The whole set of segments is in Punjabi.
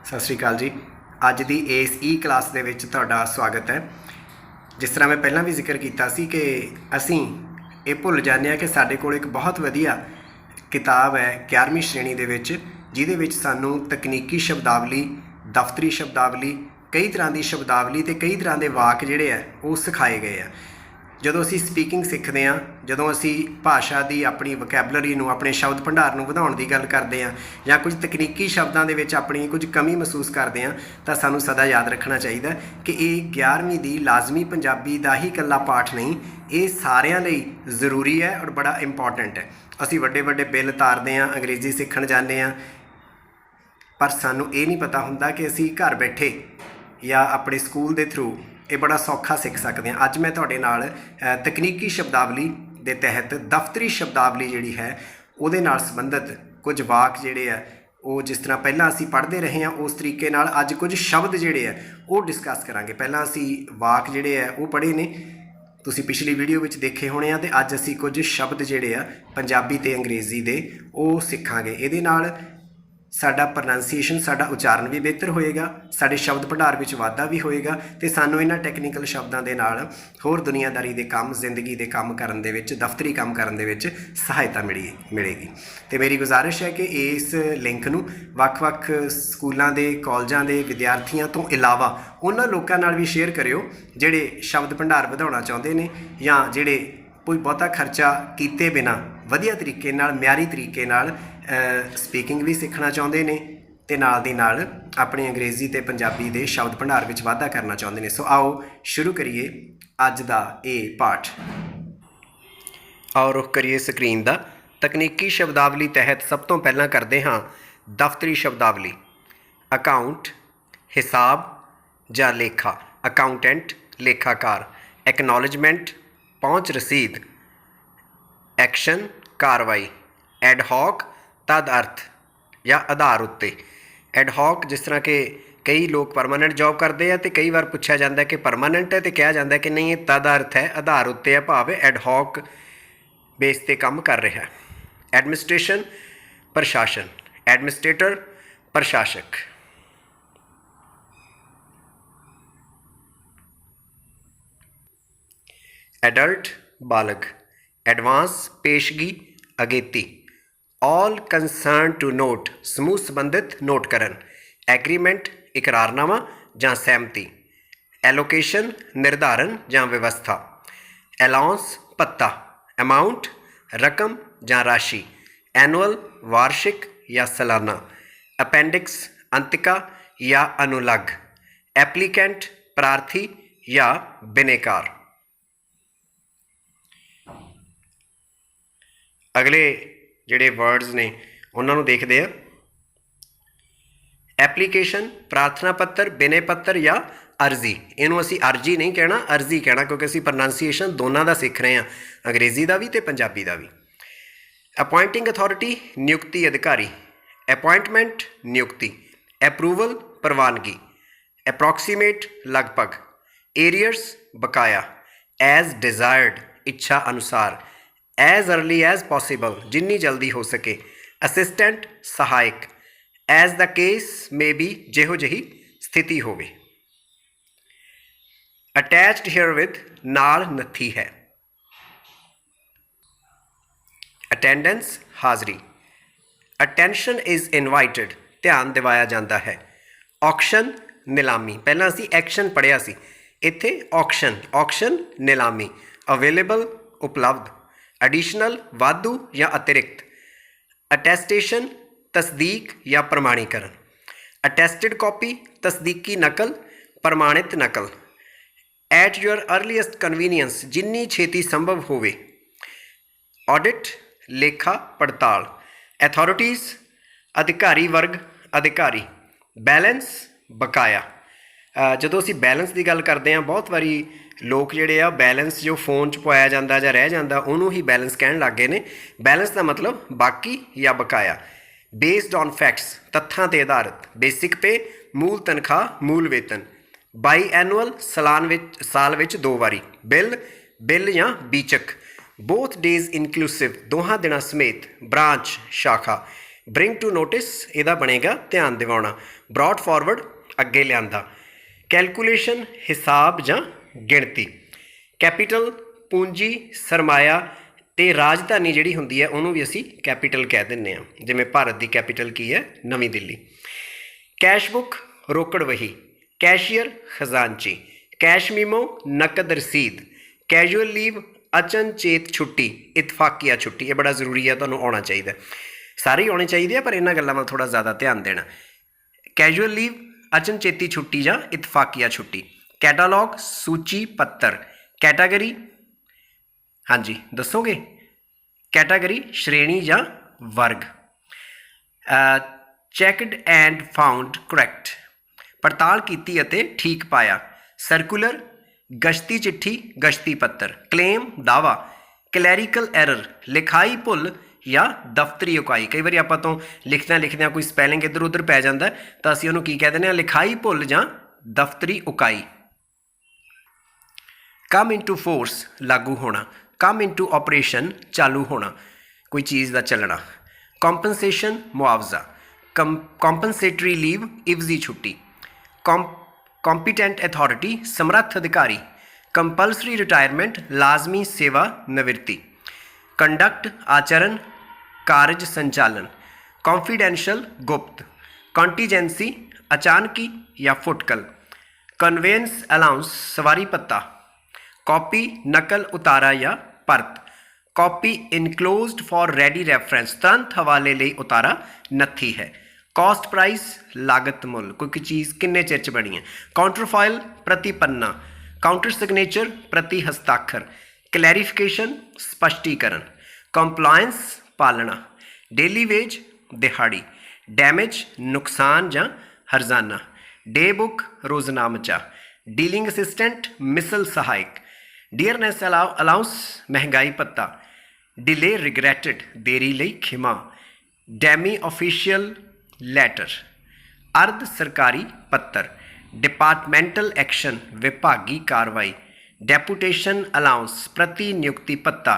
सत श्री अकाल जी। अज की इस ई क्लास के तुहाडा स्वागत है। जिस तरह मैं पहला भी जिक्र किया कि असी ये भुल जाने कि साडे कोल एक बहुत वधिया किताब है 11वीं श्रेणी के जिहदे विच सानू तकनीकी शब्दावली, दफ्तरी शब्दावली, कई तरह की शब्दावली तो कई तरह के वाक जिहड़े है वो सिखाए गए हैं। ਜਦੋਂ ਅਸੀਂ ਸਪੀਕਿੰਗ ਸਿੱਖਦੇ ਹਾਂ, ਜਦੋਂ ਅਸੀਂ ਭਾਸ਼ਾ ਦੀ ਆਪਣੀ ਵੋਕੈਬਲਰੀ ਨੂੰ, ਆਪਣੇ ਸ਼ਬਦ ਭੰਡਾਰ ਨੂੰ ਵਧਾਉਣ ਦੀ ਗੱਲ ਕਰਦੇ ਹਾਂ ਜਾਂ ਕੁਝ ਤਕਨੀਕੀ ਸ਼ਬਦਾਂ ਦੇ ਵਿੱਚ ਆਪਣੀ ਕੁਝ ਕਮੀ ਮਹਿਸੂਸ ਕਰਦੇ ਹਾਂ ਤਾਂ ਸਾਨੂੰ ਸਦਾ ਯਾਦ ਰੱਖਣਾ ਚਾਹੀਦਾ ਕਿ ਇਹ 11ਵੀਂ ਦੀ ਲਾਜ਼ਮੀ ਪੰਜਾਬੀ ਦਾ ਹੀ ਇਕੱਲਾ ਪਾਠ ਨਹੀਂ, ਇਹ ਸਾਰਿਆਂ ਲਈ ਜ਼ਰੂਰੀ ਹੈ ਔਰ ਬੜਾ ਇੰਪੋਰਟੈਂਟ ਹੈ। ਅਸੀਂ ਵੱਡੇ ਵੱਡੇ ਬਿੱਲ ਤਾਰਦੇ ਹਾਂ, ਅੰਗਰੇਜ਼ੀ ਸਿੱਖਣ ਜਾਂਦੇ ਹਾਂ, ਪਰ ਸਾਨੂੰ ਇਹ ਨਹੀਂ ਪਤਾ ਹੁੰਦਾ ਕਿ ਅਸੀਂ ਘਰ ਬੈਠੇ ਜਾਂ ਆਪਣੇ ਸਕੂਲ ਦੇ ਥਰੂ ये बड़ा सौखा सीख सकते हैं। अज मैं तुहाडे नाल तकनीकी शब्दावली के तहत दफ्तरी शब्दावली जिहड़ी है उहदे नाल संबंधित कुछ वाक जिहड़े है वो जिस तरह पहला असी पढ़ते रहे हैं उस तरीके नाल अज कुछ शब्द जिहड़े है वो डिस्कस करांगे। पहला असी वाक जिहड़े है वो पढ़े ने, तुसी पिछली वीडियो में देखे होने आ, ते अज असी कुछ शब्द जिहड़े आ पंजाबी ते अंग्रेज़ी दे वो सीखांगे। इहदे नाल साडा प्रनाउंसीएशन, साडा उच्चारण भी बेहतर होएगा, साडे शब्द भंडार विच वाधा भी होएगा ते सानू इन्हां टैक्नीकल शब्दां दे नाल होर दुनियादारी दे काम, जिंदगी दे काम करन दे विच, दफ्तरी काम करन दे विच सहायता मिलेगी। ते मेरी गुजारिश है कि इस लिंक नू वख-वख स्कूलों के कॉलेजों के विद्यार्थियों तो इलावा उन्हां लोकां नाल भी शेयर करियो जिहड़े शब्द भंडार वधाउणा चाहुंदे ने जां जिहड़े कोई बहुता खर्चा किए बिना वधिया तरीके नाल, म्यारी तरीके नाल स्पीकिंग भी सीखना चाहते हैं ते नाल दी नाल अपनी अंग्रेज़ी ते पंजाबी दे शब्द भंडार विच वाधा करना चाहते हैं। सो आओ शुरू करिए अज दा ये पाठ। आओ रुख करिए स्क्रीन दा। तकनीकी शब्दावली तहत सब तो पहला करते हाँ दफ्तरी शब्दावली। अकाउंट हिसाब जां लेखा, अकाउंटेंट लेखाकार। एक्नॉलेजमेंट पहुँच रसीद। एक्शन कार्रवाई। एडहॉक तद अर्थ या आधार उत्ते। एडहॉक जिस तरह के कई लोग परमानेंट जॉब करते हैं तो कई बार पूछा जाता है कि परमानेंट है तो कहा जाता है कि नहीं, ये तद अर्थ है, आधार उत्ते है, भाव एडहॉक बेस ते काम कर रहा है। एडमिनिस्ट्रेशन प्रशासन। एडमिनिस्ट्रेटर प्रशासक। एडल्ट बालग। एडवांस पेशगी अगेती। ऑल कंसर्न टू नोट समूह संबंधित नोट करन। एग्रीमेंट इकरारनामा जां सहमति। एलोकेशन निर्धारण जां व्यवस्था। अलाउंस भत्ता। अमाउंट रकम जां राशि। एनुअल वार्षिक या सालाना। अपेंडिक्स अंतिका या अनुलग। एप्लीकेंट प्रार्थी या बिनेकार। अगले ਜਿਹੜੇ वर्ड्स ने उन्होंने देखते हैं। एप्लीकेशन प्रार्थना पत्र, बिने पत्र या अर्जी। इनू असी अर्जी नहीं कहना, अर्जी कहना, क्योंकि असी प्रनाउंसीएशन दोनों का सीख रहे हैं, अंग्रेज़ी का भी तो पंजाबी का भी। अपॉइंटिंग अथॉरिटी नियुक्ति अधिकारी। अपॉइंटमेंट नियुक्ति। अप्रूवल प्रवानगी। अप्रॉक्सीमेट लगभग। एरियर्स बकाया। एज डिज़ायर्ड इच्छा अनुसार। एज अर्ली एज पॉसीबल जिन्नी जल्दी हो सके। असिस्टेंट सहायक। As the case may be जिहो जही स्थिति होवे। अटैच्ड हेयर विद नाल नथी है। अटेंडेंस हाज़री। अटेंशन इज़ इनवाइटेड ध्यान दिवाया जाता है। ऑक्शन नीलामी। पहला असी एक्शन पढ़िया सी, इत्थे ऑक्शन, ऑक्शन नीलामी। अवेलेबल उपलब्ध। एडिशनल वाधू या अतिरिक्त। अटैस्टेशन तस्दीक या प्रमाणीकरण। अटैस्टेड कॉपी तस्दीकी नकल, प्रमाणित नकल। एट योर अर्लीएस्ट कन्वीनियंस जिन्नी छेती संभव होवे। ऑडिट लेखा पड़ताल। अथॉरिटीज़ अधिकारी वर्ग, अधिकारी। बैलेंस बकाया। ਜਦੋਂ ਅਸੀਂ बैलेंस की गल करते हैं बहुत बारी लोग जिहड़े आ बैलेंस जो फोन च पवाया जाता जां रह जाता उन्होंने ही बैलेंस कहण लग गए ने। बैलेंस का मतलब बाकी या बकाया। बेस्ड ऑन फैक्ट्स तत्थां ते आधारित। बेसिक पे मूल तनख्वाह, मूल वेतन। बाई एनुअल साल विच 2 वारी। बिल, बिल या बीचक। बोथ डेज इनकलूसिव दोहां दिनां समेत। ब्रांच शाखा। ਬ੍ਰਿੰਗ ਟੂ ਨੋਟਿਸ ਇਹਦਾ ਬਣੇਗਾ ਧਿਆਨ ਦਿਵਾਉਣਾ। ਬ੍ਰੌਟ ਫਾਰਵਰਡ ਅੱਗੇ ਲਿਆਂਦਾ। ਕੈਲਕੂਲੇਸ਼ਨ ਹਿਸਾਬ ਜਾਂ ਗਿਣਤੀ। ਕੈਪੀਟਲ ਪੂੰਜੀ ਸਰਮਾਇਆ ਤੇ ਰਾਜਧਾਨੀ ਜਿਹੜੀ ਹੁੰਦੀ ਹੈ ਉਹਨੂੰ ਵੀ ਅਸੀਂ ਕੈਪੀਟਲ ਕਹਿ ਦਿੰਦੇ ਹਾਂ, ਜਿਵੇਂ ਭਾਰਤ ਦੀ ਕੈਪੀਟਲ ਕੀ ਹੈ, ਨਵੀਂ ਦਿੱਲੀ। ਕੈਸ਼ ਬੁੱਕ ਰੋਕੜ ਵਹੀ। ਕੈਸ਼ੀਅਰ ਖਜ਼ਾਨਚੀ। ਕੈਸ਼ ਮੀਮੋ ਨਕਦ ਰਸੀਦ। ਕੈਜੂਅਲ ਲੀਵ ਅਚਨਚੇਤ ਛੁੱਟੀ, ਇਤਫਾਕੀਆ ਛੁੱਟੀ। ਇਹ ਬੜਾ ਜ਼ਰੂਰੀ ਹੈ, ਤੁਹਾਨੂੰ ਆਉਣਾ ਚਾਹੀਦਾ, ਸਾਰੇ ਹੀ ਆਉਣੇ ਚਾਹੀਦੇ ਆ, ਪਰ ਇਹਨਾਂ ਗੱਲਾਂ ਵੱਲ ਥੋੜ੍ਹਾ ਜ਼ਿਆਦਾ ਧਿਆਨ ਦੇਣਾ। ਕੈਜੂਅਲ ਲੀਵ ਅਚਨਚੇਤੀ ਛੁੱਟੀ ਜਾਂ ਇਤਫਾਕੀਆ ਛੁੱਟੀ। ਕੈਟਾਲੌਗ ਸੂਚੀ ਪੱਤਰ। ਕੈਟਾਗਰੀ ਹਾਂਜੀ ਦੱਸੋਗੇ? ਕੈਟਾਗਰੀ ਸ਼੍ਰੇਣੀ ਜਾਂ ਵਰਗ। ਚੈੱਕਡ ਐਂਡ ਫਾਊਂਡ ਕਰੈਕਟ, ਪੜਤਾਲ ਕੀਤੀ ਅਤੇ ਠੀਕ ਪਾਇਆ। ਸਰਕੂਲਰ ਗਸ਼ਤੀ ਚਿੱਠੀ, ਗਸ਼ਤੀ ਪੱਤਰ। ਕਲੇਮ ਦਾਅਵਾ। ਕਲੈਰੀਕਲ ਐਰਰ ਲਿਖਾਈ ਭੁੱਲ ਜਾਂ ਦਫ਼ਤਰੀ ਉਕਾਈ। ਕਈ ਵਾਰੀ ਆਪਾਂ ਤੋਂ ਲਿਖਦਿਆਂ ਕੋਈ ਸਪੈਲਿੰਗ ਇੱਧਰ ਉੱਧਰ ਪੈ ਜਾਂਦਾ ਤਾਂ ਅਸੀਂ ਉਹਨੂੰ ਕੀ ਕਹਿ ਦਿੰਦੇ ਹਾਂ, ਲਿਖਾਈ ਭੁੱਲ ਜਾਂ ਦਫ਼ਤਰੀ ਉਕਾਈ। ਕਮ ਇਨਟੂ ਫੋਰਸ ਲਾਗੂ ਹੋਣਾ। ਕਮ ਇਨਟੂ ਆਪਰੇਸ਼ਨ ਚਾਲੂ ਹੋਣਾ, ਕੋਈ ਚੀਜ਼ ਦਾ ਚੱਲਣਾ। ਕੰਪਨਸੇਸ਼ਨ ਮੁਆਵਜ਼ਾ। ਕੰਪਨਸੇਟਰੀ ਲੀਵ ਇਵਜ਼ੀ ਛੁੱਟੀ। ਕੰਪੀਟੈਂਟ ਅਥਾਰਟੀ ਸਮਰੱਥ ਅਧਿਕਾਰੀ। ਕੰਪਲਸਰੀ ਰਿਟਾਇਰਮੈਂਟ ਲਾਜ਼ਮੀ ਸੇਵਾ ਨਿਵਰਤੀ। ਕੰਡਕਟ ਆਚਰਨ ਕਾਰਜ ਸੰਚਾਲਨ। ਕੌਨਫੀਡੈਂਸ਼ੀਅਲ ਗੁਪਤ। ਕੰਟੀਜੈਂਸੀ ਅਚਾਨਕੀ ਜਾਂ ਫੁਟਕਲ। ਕਨਵੇਂਸ ਅਲਾਊਂਸ ਸਵਾਰੀ ਭੱਤਾ। ਕਾਪੀ ਨਕਲ ਉਤਾਰਾ ਜਾਂ ਪਰਤ। ਕਾਪੀ ਇਨਕਲੋਜ਼ਡ ਫॉर ਰੈਡੀ ਰੈਫਰੈਂਸ ਤੁਰੰਤ ਹਵਾਲੇ ਲਈ ਉਤਾਰਾ ਨੱਥੀ ਹੈ। ਕਾਸਟ ਪ੍ਰਾਈਸ ਲਾਗਤ ਮੁੱਲ, ਕੋਈ ਚੀਜ਼ ਕਿੰਨੇ ਚਿਰ 'ਚ ਬਣੀ ਹੈ। ਕਾਊਂਟਰਫਾਈਲ ਪ੍ਰਤੀ ਪੰਨਾ। ਕਾਊਂਟਰ ਸਿਗਨੇਚਰ ਪ੍ਰਤੀ ਹਸਤਾਖਰ। ਕਲੈਰੀਫਿਕੇਸ਼ਨ ਸਪਸ਼ਟੀਕਰਨ। ਕੰਪਲਾਇੰਸ ਪਾਲਣਾ। ਡੇਲੀ ਵੇਜ ਦਿਹਾੜੀ। ਡੈਮੇਜ ਨੁਕਸਾਨ ਜਾਂ ਹਰਜ਼ਾਨਾ। ਡੇ ਬੁੱਕ ਰੋਜ਼ਨਾਮਚਾ। ਡੀਲਿੰਗ ਅਸਿਸਟੈਂਟ ਮਿਸਲ ਸਹਾਇਕ। ਡੀਅਰਨੈਸ ਅਲਾਊਂਸ ਮਹਿੰਗਾਈ ਭੱਤਾ। ਡਿਲੇ ਰਿਗਰੈਟਡ ਦੇਰੀ ਲਈ ਖਿਮਾ। ਡੈਮੀ ਆਫੀਸ਼ੀਅਲ ਲੈਟਰ ਅਰਧ ਸਰਕਾਰੀ ਪੱਤਰ। ਡਿਪਾਰਟਮੈਂਟਲ ਐਕਸ਼ਨ ਵਿਭਾਗੀ ਕਾਰਵਾਈ। ਡੈਪੂਟੇਸ਼ਨ ਅਲਾਊਂਸ ਪ੍ਰਤੀ ਨਿਯੁਕਤੀ ਭੱਤਾ।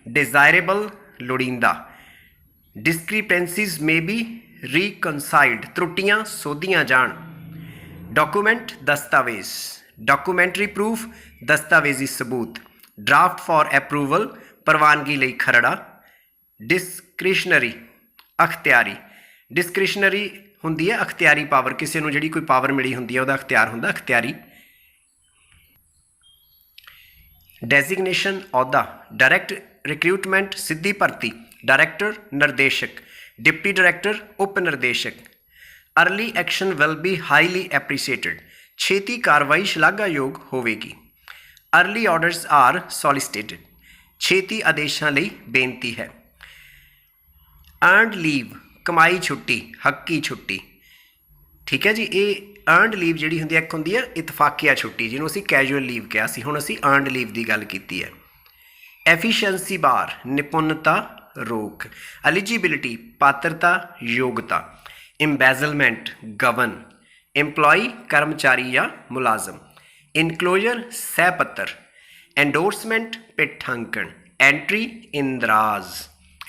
ਡਿਜ਼ਾਇਰੇਬਲ ਲੋੜੀਂਦਾ। ਡਿਸਕ੍ਰੀਪੈਂਸੀਜ਼ ਮੇ ਬੀ ਰੀਕਨਸਾਈਲਡ ਤਰੁੱਟੀਆਂ ਸੋਧੀਆਂ ਜਾਣ। ਡਾਕੂਮੈਂਟ ਦਸਤਾਵੇਜ਼। ਡਾਕੂਮੈਂਟਰੀ ਪ੍ਰੂਫ ਦਸਤਾਵੇਜ਼ੀ ਸਬੂਤ। ਡਰਾਫਟ ਫॉर ਅਪਰੂਵਲ ਪ੍ਰਵਾਨਗੀ ਲਈ ਖਰੜਾ। ਡਿਸਕ੍ਰਿਸ਼ਨਰੀ ਅਖਤਿਆਰੀ। ਡਿਸਕ੍ਰਿਸ਼ਨਰੀ ਹੁੰਦੀ ਹੈ ਅਖਤਿਆਰੀ ਪਾਵਰ, ਕਿਸੇ ਨੂੰ ਜਿਹੜੀ ਕੋਈ ਪਾਵਰ ਮਿਲੀ ਹੁੰਦੀ ਹੈ ਉਹਦਾ ਅਖਤਿਆਰ ਹੁੰਦਾ ਅਖਤਿਆਰੀ। ਡੈਜ਼ਿਗਨੇਸ਼ਨ ਅਹੁਦਾ। ਡਾਇਰੈਕਟ ਰਿਕਰੂਟਮੈਂਟ ਸਿੱਧੀ ਭਰਤੀ। ਡਾਇਰੈਕਟਰ ਨਿਰਦੇਸ਼ਕ। ਡਿਪਟੀ ਡਾਇਰੈਕਟਰ ਉਪ ਨਿਰਦੇਸ਼ਕ। Early action will be highly appreciated ਛੇਤੀ ਕਾਰਵਾਈ ਸ਼ਲਾਘਾਯੋਗ ਹੋਵੇਗੀ। ਅਰਲੀ ਆਰਡਰਸ ਆਰ ਸੋਲਿਸਿਟੇਟਡ ਛੇਤੀ ਆਦੇਸ਼ਾਂ ਲਈ ਬੇਨਤੀ ਹੈ। ਅਰਨਡ ਲੀਵ ਕਮਾਈ ਛੁੱਟੀ ਹੱਕੀ ਛੁੱਟੀ। ਠੀਕ ਹੈ ਜੀ, ਇਹ ਅਰਨਡ ਲੀਵ ਜਿਹੜੀ ਹੁੰਦੀ ਹੈ ਇੱਕ ਹੁੰਦੀ ਹੈ ਇਤਫਾਕੀਆ ਛੁੱਟੀ ਜਿਹਨੂੰ ਅਸੀਂ ਕੈਜੂਅਲ ਲੀਵ ਕਿਹਾ ਸੀ, ਹੁਣ ਅਸੀਂ ਅਰਨਡ ਲੀਵ ਦੀ ਗੱਲ ਕੀਤੀ ਹੈ। ਐਫੀਸ਼ੀਐਂਸੀ ਬਾਰ ਨਿਪੁੰਨਤਾ ਰੋਕ। ਐਲੀਜੀਬਿਲਿਟੀ ਪਾਤਰਤਾ ਯੋਗਤਾ। ਇੰਬੈਜ਼ਲਮੈਂਟ ਗਵਨ। ਇੰਪਲੋਈ ਕਰਮਚਾਰੀ ਜਾਂ ਮੁਲਾਜ਼ਮ। ਇਨਕਲੋਜਰ ਸਹਿ ਪੱਤਰ। ਐਂਡੋਰਸਮੈਂਟ ਪਿੱਠਾਂਕਣ। ਐਂਟਰੀ ਇੰਦਰਾਜ਼,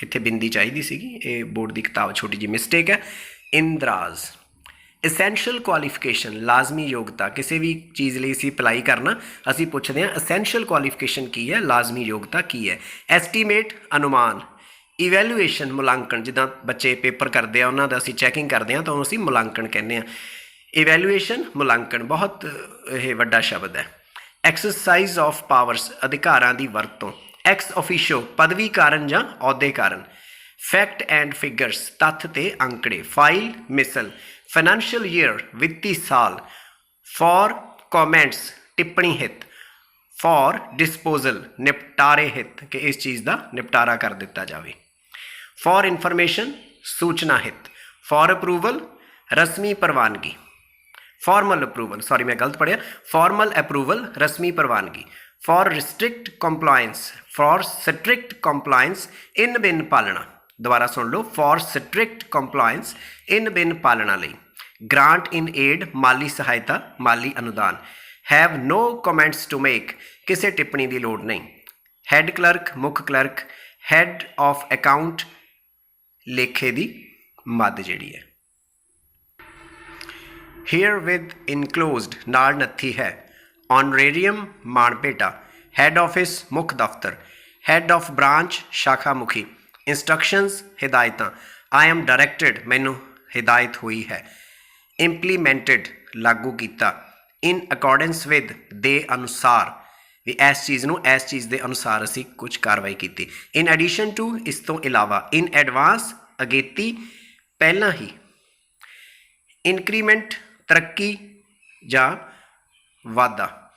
ਇੱਥੇ ਬਿੰਦੀ ਚਾਹੀਦੀ ਸੀਗੀ, ਇਹ ਬੋਰਡ ਦੀ ਕਿਤਾਬ ਛੋਟੀ ਜਿਹੀ ਮਿਸਟੇਕ ਹੈ। ਇੰਦਰਾਜ਼। ਅਸੈਂਸ਼ੀਅਲ ਕੁਆਲੀਫਿਕੇਸ਼ਨ ਲਾਜ਼ਮੀ ਯੋਗਤਾ, ਕਿਸੇ ਵੀ ਚੀਜ਼ ਲਈ ਅਸੀਂ ਅਪਲਾਈ ਕਰਨਾ ਅਸੀਂ ਪੁੱਛਦੇ ਹਾਂ ਅਸੈਂਸ਼ੀਅਲ ਕੁਆਲੀਫਿਕੇਸ਼ਨ ਕੀ ਹੈ, ਲਾਜ਼ਮੀ ਯੋਗਤਾ ਕੀ ਹੈ। ਐਸਟੀਮੇਟ ਅਨੁਮਾਨ। ਇਵੈਲੂਏਸ਼ਨ ਮੁਲਾਂਕਣ, ਜਿੱਦਾਂ ਬੱਚੇ ਪੇਪਰ ਕਰਦੇ ਆ ਉਹਨਾਂ ਦਾ ਅਸੀਂ ਚੈਕਿੰਗ ਕਰਦੇ ਹਾਂ ਤਾਂ ਉਹਨੂੰ ਅਸੀਂ ਮੁਲਾਂਕਣ ਕਹਿੰਦੇ ਹਾਂ। ਇਵੈਲੂਏਸ਼ਨ ਮੁਲਾਂਕਣ ਬਹੁਤ ਇਹ ਵੱਡਾ ਸ਼ਬਦ ਹੈ। ਐਕਸਰਸਾਈਜ਼ ਆਫ ਪਾਵਰਸ ਅਧਿਕਾਰਾਂ ਦੀ ਵਰਤੋਂ। ਐਕਸ ਆਫੀਸ਼ੋ ਪਦਵੀ ਕਾਰਨ ਜਾਂ ਅਹੁਦੇ ਕਾਰਨ। ਫੈਕਟ ਐਂਡ ਫਿਗਰਸ ਤੱਥ ਤੇ ਅੰਕੜੇ। ਫਾਈਲ ਮਿਸਲ। ਫਾਈਨੈਂਸ਼ੀਅਲ ਈਅਰ ਵਿੱਤੀ ਸਾਲ। ਫॉर ਕਮੈਂਟਸ ਟਿੱਪਣੀ ਹਿੱਤ। ਫॉर ਡਿਸਪੋਜ਼ਲ ਨਿਪਟਾਰੇ ਹਿੱਤ ਕਿ ਇਸ ਚੀਜ਼ ਦਾ ਨਿਪਟਾਰਾ ਕਰ ਦਿੱਤਾ ਜਾਵੇ। ਫॉर ਇਨਫੋਰਮੇਸ਼ਨ ਸੂਚਨਾ ਹਿੱਤ। ਫॉर ਅਪਰੂਵਲ ਰਸਮੀ ਪ੍ਰਵਾਨਗੀ। ਫਾਰਮਲ ਅਪਰੂਵਲ, ਸੌਰੀ ਮੈਂ ਗਲਤ ਪੜ੍ਹਿਆ, ਫਾਰਮਲ ਅਪਰੂਵਲ ਰਸਮੀ ਪ੍ਰਵਾਨਗੀ। For restrict compliance. For strict compliance ਇਨ ਬਿਨ ਪਾਲਣਾ। ਦੁਬਾਰਾ ਸੁਣ ਲਓ, ਫॉर ਸਟ੍ਰਿਕਟ ਕੰਪਲਾਇੰਸ ਇਨ ਬਿਨ ਪਾਲਣਾ ਲਈ। ਗ੍ਰਾਂਟ ਇਨ ਏਡ ਮਾਲੀ ਸਹਾਇਤਾ ਮਾਲੀ ਅਨੁਦਾਨ। Have no comments to make ਕਿਸੇ ਟਿੱਪਣੀ ਦੀ ਲੋੜ ਨਹੀਂ। ਹੈੱਡ ਕਲਰਕ ਮੁੱਖ ਕਲਰਕ। ਹੈੱਡ ਆਫ ਅਕਾਊਂਟ ਲੇਖੇ ਦੀ ਮੱਧ ਜਿਹੜੀ ਹੈ। ਹੇਅਰ ਵਿਦ ਇਨਕਲੋਜ਼ਡ ਨਾਲ ਨੱਥੀ ਹੈ। ਔਨਰੇਰੀਅਮ ਮਾਣਪੇਟਾ। ਹੈੱਡ ਆਫਿਸ ਮੁੱਖ ਦਫ਼ਤਰ। ਹੈੱਡ ਆਫ ਬ੍ਰਾਂਚ ਸ਼ਾਖਾ ਮੁਖੀ। ਇੰਸਟਰਕਸ਼ਨਸ ਹਿਦਾਇਤਾਂ। ਆਈ ਐਮ ਡਾਇਰੈਕਟਡ ਮੈਨੂੰ ਹਿਦਾਇਤ ਹੋਈ ਹੈ। ਇੰਪਲੀਮੈਂਟਡ ਲਾਗੂ ਕੀਤਾ। ਇਨ ਅਕੋਰਡੈਂਸ ਵਿਦ ਦੇ ਅਨੁਸਾਰ ਵੀ ਇਸ ਚੀਜ਼ ਨੂੰ ਇਸ ਚੀਜ਼ ਦੇ ਅਨੁਸਾਰ ਅਸੀਂ ਕੁਝ ਕਾਰਵਾਈ ਕੀਤੀ। ਇਨ ਐਡੀਸ਼ਨ ਟੂ ਇਸ ਤੋਂ ਇਲਾਵਾ। ਇਨ ਐਡਵਾਂਸ ਅਗੇਤੀ ਪਹਿਲਾਂ ਹੀ। ਇਨਕਰੀਮੈਂਟ ਤਰੱਕੀ ਜਾਂ ਵਾਧਾ।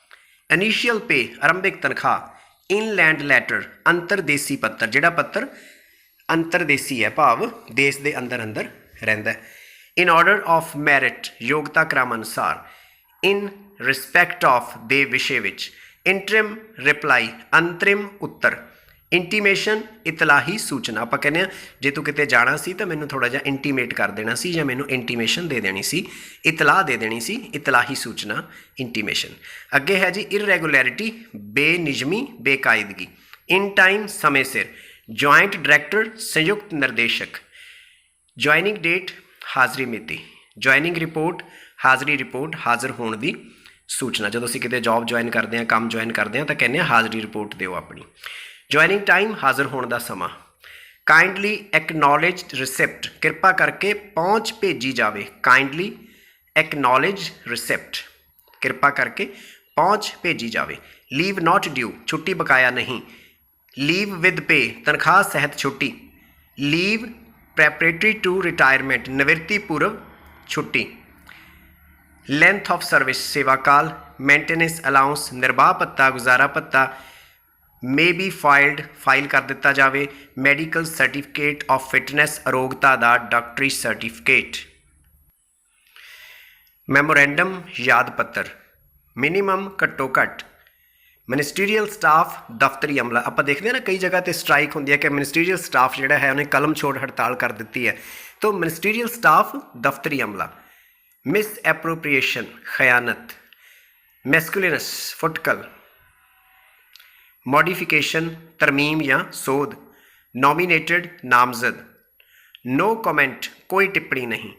ਇਨੀਸ਼ੀਅਲ ਪੇ ਆਰੰਭਿਕ ਤਨਖਾਹ। ਇਨਲੈਂਡ ਲੈਟਰ ਅੰਤਰਦੇਸੀ ਪੱਤਰ ਜਿਹੜਾ ਪੱਤਰ ਅੰਤਰਦੇਸੀ ਹੈ ਭਾਵ ਦੇਸ਼ ਦੇ ਅੰਦਰ ਅੰਦਰ ਰਹਿੰਦਾ। ਇਨ ਆਰਡਰ ਆਫ ਮੈਰਿਟ ਯੋਗਤਾ ਕ੍ਰਮ ਅਨੁਸਾਰ। ਇਨ ਰਿਸਪੈਕਟ ਆਫ ਦੇ ਵਿਸ਼ੇ ਵਿੱਚ। ਇੰਟਰਿਮ ਰਿਪਲਾਈ ਅੰਤਰਿਮ ਉੱਤਰ। ਇੰਟੀਮੇਸ਼ਨ ਇਤਲਾਹੀ ਸੂਚਨਾ। ਆਪਾਂ ਕਹਿੰਦੇ ਹਾਂ ਜੇ ਤੂੰ ਕਿਤੇ ਜਾਣਾ ਸੀ ਤਾਂ ਮੈਨੂੰ ਥੋੜ੍ਹਾ ਜਿਹਾ ਇੰਟੀਮੇਟ ਕਰ ਦੇਣਾ ਸੀ ਜਾਂ ਮੈਨੂੰ ਇੰਟੀਮੇਸ਼ਨ ਦੇ ਦੇਣੀ ਸੀ, ਇਤਲਾਹ ਦੇ ਦੇਣੀ ਸੀ। ਇਤਲਾਹੀ ਸੂਚਨਾ ਇੰਟੀਮੇਸ਼ਨ। ਅੱਗੇ ਹੈ ਜੀ ਇਰਰੈਗੂਲੈਰਿਟੀ ਬੇਨਿਯਮੀ ਬੇਕਾਇਦਗੀ। ਇਨ ਟਾਈਮ ਸਮੇਂ ਸਿਰ। ਜੁਆਇੰਟ ਡਾਇਰੈਕਟਰ ਸੰਯੁਕਤ ਨਿਰਦੇਸ਼ਕ। ਜੁਆਇਨਿੰਗ ਡੇਟ ਹਾਜ਼ਰੀ ਮਿਤੀ। ਜੁਆਇਨਿੰਗ ਰਿਪੋਰਟ ਹਾਜ਼ਰੀ ਰਿਪੋਰਟ ਹਾਜ਼ਰ ਹੋਣ ਦੀ ਸੂਚਨਾ। ਜਦੋਂ ਅਸੀਂ ਕਿਤੇ ਜੋਬ ਜੁਆਇਨ ਕਰਦੇ ਹਾਂ ਕੰਮ ਜੁਆਇਨ ਕਰਦੇ ਹਾਂ ਤਾਂ ਕਹਿੰਦੇ ਹਾਂ ਹਾਜ਼ਰੀ ਰਿਪੋਰਟ ਦਿਓ ਆਪਣੀ। ਜੁਆਇਨਿੰਗ ਟਾਈਮ ਹਾਜ਼ਰ ਹੋਣ ਦਾ ਸਮਾਂ। ਕਾਈਂਡਲੀ ਐਕਨੋਲੇਜਡ ਰਿਸਿਪਟ ਕਿਰਪਾ ਕਰਕੇ ਪਹੁੰਚ ਭੇਜੀ ਜਾਵੇ। ਕਾਈਂਡਲੀ ਐਕਨੋਲੇਜ ਰਿਸਿਪਟ ਕਿਰਪਾ ਕਰਕੇ ਪਹੁੰਚ ਭੇਜੀ ਜਾਵੇ। ਲੀਵ ਨਾਟ ਡਿਊ ਛੁੱਟੀ ਬਕਾਇਆ ਨਹੀਂ। ਲੀਵ ਵਿਦ ਪੇ ਤਨਖਾਹ ਸਹਿਤ ਛੁੱਟੀ। ਲੀਵ ਪ੍ਰੈਪਰੇਟਰੀ ਟੂ ਰਿਟਾਇਰਮੈਂਟ ਨਿਵਰਤੀ ਪੂਰਵ ਛੁੱਟੀ। ਲੈਂਥ ਆਫ ਸਰਵਿਸ ਸੇਵਾ ਕਾਲ। ਮੇਨਟੇਨੈਂਸ ਅਲਾਊਂਸ ਨਿਰਬਾਹ ਭੱਤਾ ਗੁਜ਼ਾਰਾ ਭੱਤਾ। ਮੇ ਬੀ ਫਾਈਲਡ ਫਾਈਲ ਕਰ ਦਿੱਤਾ ਜਾਵੇ। ਮੈਡੀਕਲ ਸਰਟੀਫਿਕੇਟ ਆਫ ਫਿਟਨੈਸ ਅਰੋਗਤਾ ਦਾ ਡਾਕਟਰੀ ਸਰਟੀਫਿਕੇਟ। ਮੈਮੋਰੈਂਡਮ ਯਾਦ ਪੱਤਰ। ਮਿਨੀਮਮ ਘੱਟੋ ਘੱਟ। ਮਿਨਿਸਟੀਰੀਅਲ ਸਟਾਫ ਦਫ਼ਤਰੀ ਅਮਲਾ। ਆਪਾਂ ਦੇਖਦੇ ਹਾਂ ਨਾ ਕਈ ਜਗ੍ਹਾ 'ਤੇ ਸਟ੍ਰਾਈਕ ਹੁੰਦੀ ਹੈ ਕਿ ਮਿਨਿਸਟੀਰੀਅਲ ਸਟਾਫ ਜਿਹੜਾ ਹੈ ਉਹਨੇ ਕਲਮ ਛੋੜ ਹੜਤਾਲ ਕਰ ਦਿੱਤੀ ਹੈ। ਤਾਂ ਮਿਨਿਸਟੀਰੀਅਲ ਸਟਾਫ ਦਫ਼ਤਰੀ ਅਮਲਾ। ਮਿਸ ਐਪਰੋਪ੍ਰੀਏਸ਼ਨ ਖਿਆਨਤ। ਮੈਸਕੂਲਿਨਸ ਫੁਟਕਲ। ਮੋਡੀਫਿਕੇਸ਼ਨ ਤਰਮੀਮ ਜਾਂ ਸੋਧ। ਨੋਮੀਨੇਟਡ ਨਾਮਜ਼ਦ। ਨੋ ਕਮੈਂਟ ਕੋਈ ਟਿੱਪਣੀ ਨਹੀਂ।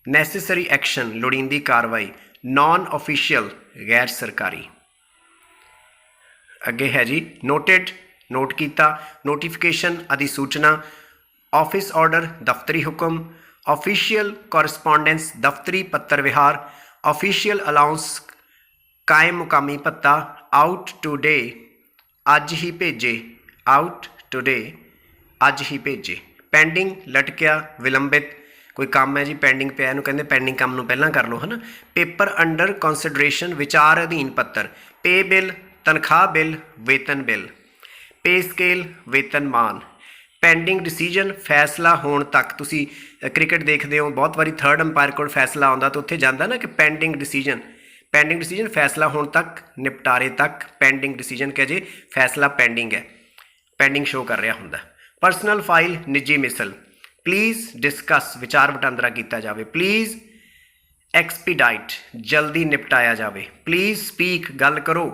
ਨੈਸੇਸਰੀ ਐਕਸ਼ਨ ਲੋੜੀਂਦੀ ਕਾਰਵਾਈ। ਨਾਨ ਓਫੀਸ਼ੀਅਲ ਗੈਰ ਸਰਕਾਰੀ। ਅੱਗੇ ਹੈ ਜੀ ਨੋਟਿਡ ਨੋਟ ਕੀਤਾ। ਨੋਟੀਫਿਕੇਸ਼ਨ ਅਧਿਸੂਚਨਾ। ਆਫਿਸ ਆਰਡਰ ਦਫ਼ਤਰੀ ਹੁਕਮ। ਆਫੀਸ਼ੀਅਲ ਕੋਰਸਪੋਂਡੈਂਸ ਦਫ਼ਤਰੀ ਪੱਤਰ ਵਿਹਾਰ। ਆਫੀਸ਼ੀਅਲ ਅਲਾਊਂਸ ਕਾਇਮ ਮੁਕਾਮੀ ਭੱਤਾ। ਆਊਟ ਟੂਡੇ ਅੱਜ ਹੀ ਭੇਜੇ। ਆਊਟ ਟੂਡੇ ਅੱਜ ਹੀ ਭੇਜੇ। ਪੈਂਡਿੰਗ ਲਟਕਿਆ ਵਿਲੰਬਿਤ। ਕੋਈ ਕੰਮ ਹੈ ਜੀ ਪੈਂਡਿੰਗ ਪਿਆ ਇਹਨੂੰ ਕਹਿੰਦੇ ਪੈਂਡਿੰਗ ਕੰਮ ਨੂੰ ਪਹਿਲਾਂ ਕਰ ਲਓ ਹੈ ਨਾ। ਪੇਪਰ ਅੰਡਰ ਕੰਸੀਡਰੇਸ਼ਨ ਵਿਚਾਰ ਅਧੀਨ ਪੱਤਰ। ਪੇ ਬਿੱਲ ਤਨਖਾਹ ਬਿੱਲ ਵੇਤਨ ਬਿੱਲ। ਪੇ ਸਕੇਲ ਵੇਤਨਮਾਨ। ਪੈਂਡਿੰਗ ਡਿਸੀਜਨ ਫੈਸਲਾ ਹੋਣ ਤੱਕ। ਤੁਸੀਂ ਕ੍ਰਿਕਟ ਦੇਖਦੇ ਹੋ ਬਹੁਤ ਵਾਰੀ ਥਰਡ ਅੰਪਾਇਰ ਕੋਲ ਫੈਸਲਾ ਆਉਂਦਾ ਤਾਂ ਉੱਥੇ ਜਾਂਦਾ ਨਾ ਕਿ ਪੈਂਡਿੰਗ ਡਿਸੀਜਨ। ਪੈਂਡਿੰਗ ਡਿਸੀਜਨ ਫੈਸਲਾ ਹੋਣ ਤੱਕ ਨਿਪਟਾਰੇ ਤੱਕ ਪੈਂਡਿੰਗ ਡਿਸੀਜਨ ਕਿ ਜੇ ਫੈਸਲਾ ਪੈਂਡਿੰਗ ਹੈ ਪੈਂਡਿੰਗ ਸ਼ੋਅ ਕਰ ਰਿਹਾ ਹੁੰਦਾ। ਪਰਸਨਲ ਫਾਈਲ ਨਿੱਜੀ ਮਿਸਲ। ਪਲੀਜ਼ ਡਿਸਕਸ ਵਿਚਾਰ ਵਟਾਂਦਰਾ ਕੀਤਾ ਜਾਵੇ। ਪਲੀਜ਼ ਐਕਸਪੀਡਾਈਟ ਜਲਦੀ ਨਿਪਟਾਇਆ ਜਾਵੇ। ਪਲੀਜ਼ ਸਪੀਕ ਗੱਲ ਕਰੋ।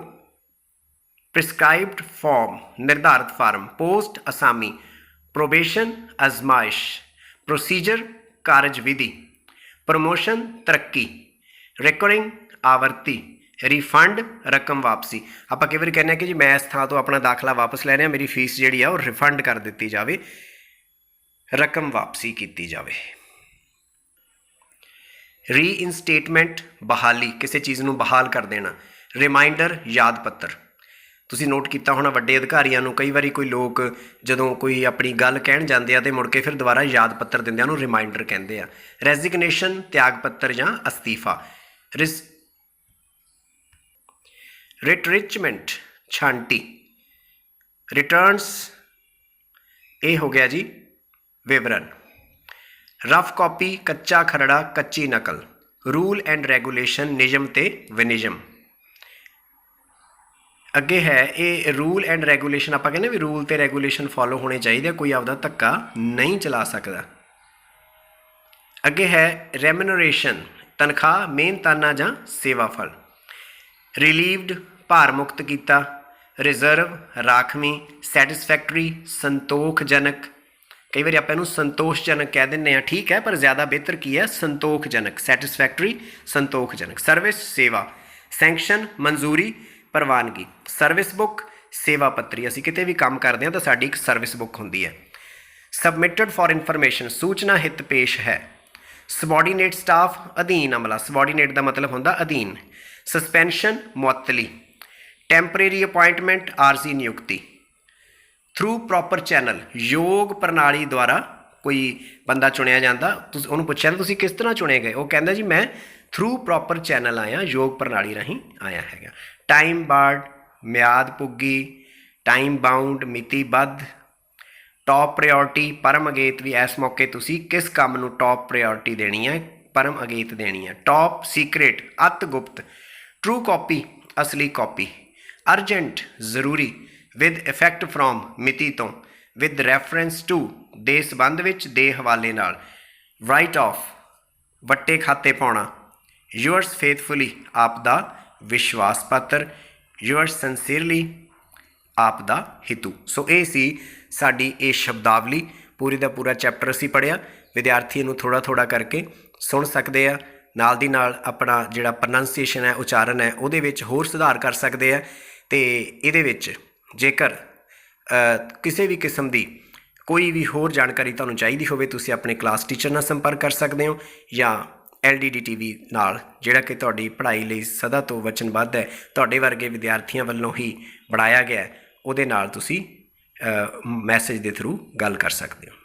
ਪ੍ਰਿਸਕ੍ਰਾਈਬਡ ਫਾਰਮ ਨਿਰਧਾਰਤ ਫਾਰਮ। ਪੋਸਟ ਅਸਾਮੀ। ਪ੍ਰੋਬੇਸ਼ਨ ਅਜ਼ਮਾਇਸ਼। ਪ੍ਰੋਸੀਜਰ ਕਾਰਜ ਵਿਧੀ। ਪ੍ਰਮੋਸ਼ਨ ਤਰੱਕੀ। ਰਿਕਰਿੰਗ ਆਵਰਤੀ। ਰਿਫੰਡ ਰਕਮ ਵਾਪਸੀ। ਆਪਾਂ ਕਈ ਵਾਰੀ ਕਹਿੰਦੇ ਹਾਂ ਕਿ ਜੀ ਮੈਂ ਇਸ ਥਾਂ ਤੋਂ ਆਪਣਾ ਦਾਖਲਾ ਵਾਪਸ ਲੈ ਰਿਹਾ ਮੇਰੀ ਫੀਸ ਜਿਹੜੀ ਆ ਉਹ ਰਿਫੰਡ ਕਰ ਦਿੱਤੀ ਜਾਵੇ ਰਕਮ ਵਾਪਸੀ ਕੀਤੀ ਜਾਵੇ। ਰੀਇਨਸਟੇਟਮੈਂਟ ਬਹਾਲੀ ਕਿਸੇ ਚੀਜ਼ ਨੂੰ ਬਹਾਲ ਕਰ ਦੇਣਾ। ਰਿਮਾਈਂਡਰ ਯਾਦ ਪੱਤਰ। ਤੁਸੀਂ ਨੋਟ ਕੀਤਾ ਹੋਣਾ ਵੱਡੇ ਅਧਿਕਾਰੀਆਂ ਨੂੰ ਕਈ ਵਾਰੀ ਕੋਈ ਲੋਕ ਜਦੋਂ ਕੋਈ ਆਪਣੀ ਗੱਲ ਕਹਿਣ ਜਾਂਦੇ ਆ ਅਤੇ ਮੁੜ ਕੇ ਫਿਰ ਦੁਬਾਰਾ ਯਾਦ ਪੱਤਰ ਦਿੰਦੇ ਆ ਉਹਨੂੰ ਰਿਮਾਈਂਡਰ ਕਹਿੰਦੇ ਆ। ਰੈਜ਼ੀਗਨੇਸ਼ਨ ਤਿਆਗ ਪੱਤਰ ਜਾਂ ਅਸਤੀਫਾ। ਰਿਟਰਿਚਮੈਂਟ ਛਾਂਟੀ। ਰਿਟਰਨਸ ਇਹ ਹੋ ਗਿਆ ਜੀ ਵਿਵਰਨ। ਰਫ ਕਾਪੀ ਕੱਚਾ ਖਰੜਾ ਕੱਚੀ ਨਕਲ। ਰੂਲ ਐਂਡ ਰੈਗੂਲੇਸ਼ਨ ਨਿਯਮ ਤੇ ਵਿਨਿਯਮ। ਅੱਗੇ ਹੈ ਇਹ ਰੂਲ ਐਂਡ ਰੈਗੂਲੇਸ਼ਨ। ਆਪਾਂ ਕਹਿੰਦੇ ਵੀ ਰੂਲ ਅਤੇ ਰੈਗੂਲੇਸ਼ਨ ਫੋਲੋ ਹੋਣੇ ਚਾਹੀਦੇ। ਕੋਈ ਆਪਦਾ ਧੱਕਾ ਨਹੀਂ ਚਲਾ ਸਕਦਾ। ਅੱਗੇ ਹੈ ਰੈਮੂਨਰੇਸ਼ਨ ਤਨਖਾਹ ਮਿਹਨਤਾਨਾ ਜਾਂ ਸੇਵਾ ਫਲ। ਰਿਲੀਵਡ ਭਾਰ ਮੁਕਤ ਕੀਤਾ। ਰਿਜ਼ਰਵ ਰਾਖਵੀਂ। ਸੈਟਿਸਫੈਕਟਰੀ ਸੰਤੋਖਜਨਕ। ਕਈ ਵਾਰੀ ਆਪਾਂ ਇਹਨੂੰ ਸੰਤੋਸ਼ਜਨਕ ਕਹਿ ਦਿੰਦੇ ਹਾਂ, ਠੀਕ ਹੈ, ਪਰ ਜ਼ਿਆਦਾ ਬਿਹਤਰ ਕੀ ਹੈ, ਸੰਤੋਖਜਨਕ, ਸੈਟਿਸਫੈਕਟਰੀ, ਸੰਤੋਖਜਨਕ। ਸਰਵਿਸ ਸੇਵਾ, ਸੈਂਕਸ਼ਨ ਮਨਜ਼ੂਰੀ, ਪ੍ਰਵਾਨਗੀ। ਸਰਵਿਸ ਬੁੱਕ ਸੇਵਾ ਪੱਤਰੀ, ਅਸੀਂ ਕਿਤੇ ਵੀ ਕੰਮ ਕਰਦੇ ਹਾਂ ਤਾਂ ਸਾਡੀ ਇੱਕ ਸਰਵਿਸ ਬੁੱਕ ਹੁੰਦੀ ਹੈ। ਸਬਮਿਟਡ ਫॉर ਇਨਫੋਰਮੇਸ਼ਨ, ਸੂਚਨਾ ਹਿੱਤ ਪੇਸ਼ ਹੈ। ਸਬੋਰਡੀਨੇਟ ਸਟਾਫ, ਅਧੀਨ ਅਮਲਾ, ਸਬੋਰਡੀਨੇਟ ਦਾ ਮਤਲਬ ਹੁੰਦਾ ਅਧੀਨ। ਸਸਪੈਂਸ਼ਨ ਮੁਅੱਤਲੀ। ਟੈਂਪਰੇਰੀ ਅਪੁਆਇੰਟਮੈਂਟ, ਆਰਜ਼ੀ ਨਿਯੁਕਤੀ। ਥਰੂ ਪ੍ਰੋਪਰ ਚੈਨਲ, ਯੋਗ ਪ੍ਰਣਾਲੀ ਦੁਆਰਾ ਕੋਈ ਬੰਦਾ ਚੁਣਿਆ ਜਾਂਦਾ। ਤੁਸੀਂ ਉਹਨੂੰ ਪੁੱਛਿਆ ਤੁਸੀਂ ਕਿਸ ਤਰ੍ਹਾਂ ਚੁਣੇ ਗਏ, ਉਹ ਕਹਿੰਦਾ ਜੀ ਮੈਂ ਥਰੂ ਪ੍ਰੋਪਰ ਚੈਨਲ ਆਇਆ, ਯੋਗ ਪ੍ਰਣਾਲੀ ਰਾਹੀਂ ਆਇਆ ਹੈਗਾ। ਟਾਈਮ ਬਾਰਡ, ਮਿਆਦ ਪੁੱਗੀ। ਟਾਈਮ ਬਾਉਂਡ, ਮਿਤੀਬੱਧ। ਟੌਪ ਪ੍ਰਾਇਓਰਟੀ, ਪਰਮ ਅਗੇਤ ਵੀ ਇਸ ਮੌਕੇ ਤੁਸੀਂ ਕਿਸ ਕੰਮ ਨੂੰ ਟੌਪ ਪ੍ਰਾਇਓਰਟੀ ਦੇਣੀ ਹੈ, ਪਰਮ ਅਗੇਤ ਦੇਣੀ ਹੈ। ਟੌਪ ਸੀਕ੍ਰੇਟ, ਅਤ ਗੁਪਤ। ਟਰੂ ਕਾਪੀ, ਅਸਲੀ ਕਾਪੀ। ਅਰਜੈਂਟ, ਜ਼ਰੂਰੀ। ਵਿਦ ਇਫੈਕਟ ਫਰੋਮ, ਮਿਤੀ ਤੋਂ। ਵਿਦ ਰੈਫਰੈਂਸ ਟੂ, ਦੇ ਸੰਬੰਧ ਵਿੱਚ, ਦੇ ਹਵਾਲੇ ਨਾਲ। ਰਾਈਟ ਆਫ, ਵੱਟੇ ਖਾਤੇ ਪਾਉਣਾ। ਯੂਅਰਸ ਫੇਥਫੁਲੀ, ਆਪ ਦਾ ਵਿਸ਼ਵਾਸ ਪਾਤਰ। ਯੂਅਰਸ ਸਿੰਸੀਅਰਲੀ, ਆਪ ਦਾ ਹਿਤੂ। ਸੋ ਇਹ ਸੀ ਸਾਡੀ ਇਹ ਸ਼ਬਦਾਵਲੀ, ਪੂਰੀ ਦਾ ਪੂਰਾ ਚੈਪਟਰ ਅਸੀਂ ਪੜ੍ਹਿਆ। ਵਿਦਿਆਰਥੀ ਨੂੰ ਥੋੜ੍ਹਾ ਥੋੜ੍ਹਾ ਕਰਕੇ ਸੁਣ ਸਕਦੇ ਆ, ਨਾਲ ਦੀ ਨਾਲ ਆਪਣਾ ਜਿਹੜਾ ਪ੍ਰੋਨਾਂਸੀਏਸ਼ਨ ਹੈ, ਉਚਾਰਨ ਹੈ, ਉਹਦੇ ਵਿੱਚ ਹੋਰ ਸੁਧਾਰ ਕਰ ਸਕਦੇ ਆ। ਅਤੇ ਇਹਦੇ ਵਿੱਚ ਜੇਕਰ ਕਿਸੇ ਵੀ ਕਿਸਮ ਦੀ ਕੋਈ ਵੀ ਹੋਰ ਜਾਣਕਾਰੀ ਤੁਹਾਨੂੰ ਚਾਹੀਦੀ ਹੋਵੇ, ਤੁਸੀਂ ਆਪਣੇ ਕਲਾਸ ਟੀਚਰ ਨਾਲ ਸੰਪਰਕ ਕਰ ਸਕਦੇ ਹੋ, ਜਾਂ LDD TV ਨਾਲ, ਜਿਹੜਾ ਕਿ ਤੁਹਾਡੀ ਪੜ੍ਹਾਈ ਲਈ ਸਦਾ ਤੋਂ ਵਚਨਬੱਧ ਹੈ, ਤੁਹਾਡੇ ਵਰਗੇ ਵਿਦਿਆਰਥੀਆਂ ਵੱਲੋਂ ਹੀ ਬਣਾਇਆ ਗਿਆ, ਉਹਦੇ ਨਾਲ ਤੁਸੀਂ ਮੈਸੇਜ ਦੇ ਥਰੂ ਗੱਲ ਕਰ ਸਕਦੇ ਹੋ।